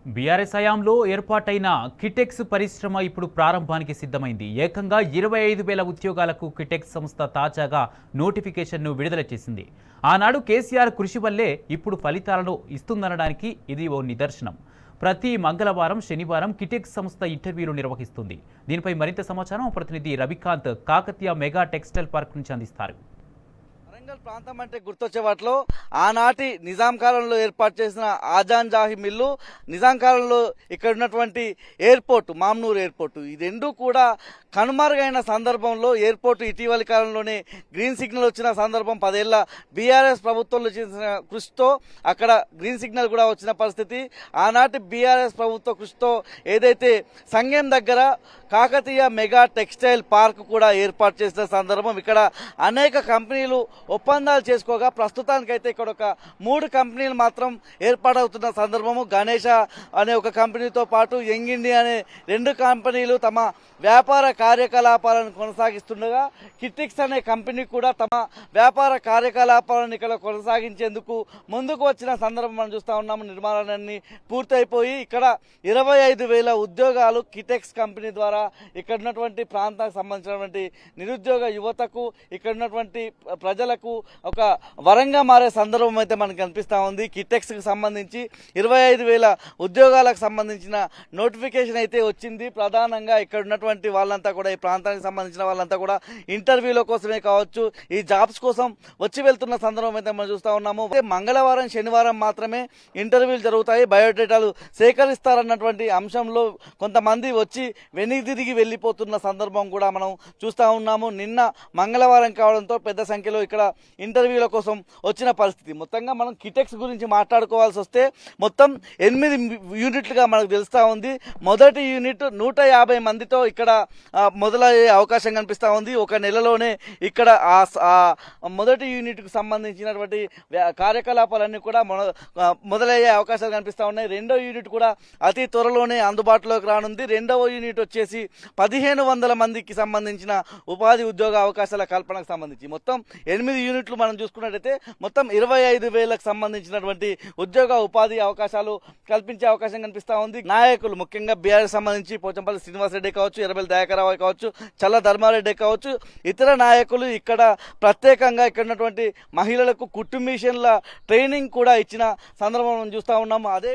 BRS హయాంలో ఏర్పాటైన కిటెక్స్ పరిశ్రమ ఇప్పుడు ప్రారంభానికి సిద్ధమైంది. ఏకంగా 25,000 ఉద్యోగాలకు కిటెక్స్ సంస్థ తాజాగా నోటిఫికేషన్ను విడుదల చేసింది. ఆనాడు కేసీఆర్ కృషి వల్లే ఇప్పుడు ఫలితాలను ఇస్తుందనడానికి ఇది ఓ నిదర్శనం. ప్రతి మంగళవారం, శనివారం కిటెక్స్ సంస్థ ఇంటర్వ్యూలు నిర్వహిస్తుంది. దీనిపై మరింత సమాచారం ప్రతినిధి Ravikanth Kakatiya Mega Textile Park నుంచి అందిస్తారు. వరంగల్ ప్రాంతం అంటే గుర్తొచ్చే వాటిలో ఆనాటి నిజాం కాలంలో ఏర్పాటు చేసిన ఆజాన్ జాహి మిల్లు, నిజాం కాలంలో ఇక్కడ ఉన్నటువంటి ఎయిర్పోర్ట్, మామ్నూర్ ఎయిర్పోర్ట్, ఈ రెండు కూడా కనుమరుగైన సందర్భంలో ఎయిర్పోర్ట్ ఇటీవలి కాలంలోనే గ్రీన్ సిగ్నల్ వచ్చిన సందర్భం 10 ఏళ్ల బీఆర్ఎస్ ప్రభుత్వంలో చేసిన కృషితో అక్కడ గ్రీన్ సిగ్నల్ కూడా వచ్చిన పరిస్థితి. ఆనాటి బీఆర్ఎస్ ప్రభుత్వ కృషితో ఏదైతే సంగెం దగ్గర కాకతీయ మెగా టెక్స్టైల్ పార్క్ కూడా ఏర్పాటు చేసిన సందర్భం, ఇక్కడ అనేక కంపెనీలు ఒప్పందాలు చేసుకోగా ప్రస్తుతానికైతే ఇక్కడ ఒక 3 కంపెనీలు మాత్రం ఏర్పాటవుతున్న సందర్భము. గణేష అనే ఒక కంపెనీతో పాటు యంగ్ ఇండియా అనే 2 కంపెనీలు తమ వ్యాపార కార్యకలాపాలను కొనసాగిస్తుండగా, కిటెక్స్ అనే కంపెనీ కూడా తమ వ్యాపార కార్యకలాపాలను ఇక్కడ కొనసాగించేందుకు ముందుకు వచ్చిన సందర్భం మనం చూస్తూ ఉన్నాము. నిర్మాణాలన్నీ పూర్తయిపోయి ఇక్కడ 25,000 ఉద్యోగాలు కిటెక్స్ కంపెనీ ద్వారా ఇక్కడ ఉన్నటువంటి ప్రాంతానికి సంబంధించినటువంటి నిరుద్యోగ యువతకు, ఇక్కడ ఉన్నటువంటి ప్రజలకు ఒక వరంగా మారే సందర్భం అయితే మనకు కనిపిస్తూ ఉంది. కిటెక్స్కి సంబంధించి 25,000 ఉద్యోగాలకు సంబంధించిన నోటిఫికేషన్ అయితే వచ్చింది. ప్రధానంగా ఇక్కడ ఉన్నటువంటి వాళ్ళంతా కూడా, ఈ ప్రాంతానికి సంబంధించిన వాళ్ళంతా కూడా ఇంటర్వ్యూల కోసమే కావచ్చు, ఈ జాబ్స్ కోసం వచ్చి వెళ్తున్న సందర్భం అయితే మనం చూస్తూ ఉన్నాము. మంగళవారం, శనివారం మాత్రమే ఇంటర్వ్యూలు జరుగుతాయి, బయోడేటాలు సేకరిస్తారన్నటువంటి అంశంలో కొంతమంది వచ్చి వెనక్కి తిరిగి వెళ్ళిపోతున్న సందర్భం కూడా మనం చూస్తూ ఉన్నాము. నిన్న మంగళవారం కావడంతో పెద్ద సంఖ్యలో ఇక్కడ ఇంటర్వ్యూల కోసం వచ్చిన పరిస్థితి. మొత్తంగా మనం కిటెక్స్ గురించి మాట్లాడుకోవాల్సి వస్తే మొత్తం 8 యూనిట్లుగా మనకు తెలుస్తూ ఉంది. మొదటి యూనిట్ 150 మందితో ఇక్కడ మొదలయ్యే అవకాశం కనిపిస్తూ ఉంది. ఒక నెలలోనే ఇక్కడ మొదటి యూనిట్కు సంబంధించినటువంటి కార్యకలాపాలన్నీ కూడా మొదలయ్యే అవకాశాలు కనిపిస్తూ ఉన్నాయి. రెండో యూనిట్ కూడా అతి త్వరలోనే అందుబాటులోకి రానుంది. రెండవ యూనిట్ వచ్చేసి 1,500 మందికి సంబంధించిన ఉపాధి ఉద్యోగ అవకాశాల కల్పనకు సంబంధించి మొత్తం 8 యూనిట్లు మనం చూసుకున్నట్టయితే మొత్తం 25,000కు సంబంధించినటువంటి ఉద్యోగ ఉపాధి అవకాశాలు కల్పించే అవకాశం కనిపిస్తూ ఉంది. నాయకులు ముఖ్యంగా బీఆర్ఎస్ సంబంధించి పోచంపల్లి శ్రీనివాసరెడ్డి కావచ్చు, ఎర్రబెల్లి దయాకర్రావు కావచ్చు, చల్ల ధర్మారెడ్డి కావచ్చు, ఇతర నాయకులు ఇక్కడ ప్రత్యేకంగా ఇక్కడ ఉన్నటువంటి మహిళలకు కుట్టు మిషన్ల ట్రైనింగ్ కూడా ఇచ్చిన సందర్భం మనం చూస్తూ ఉన్నాము. అదే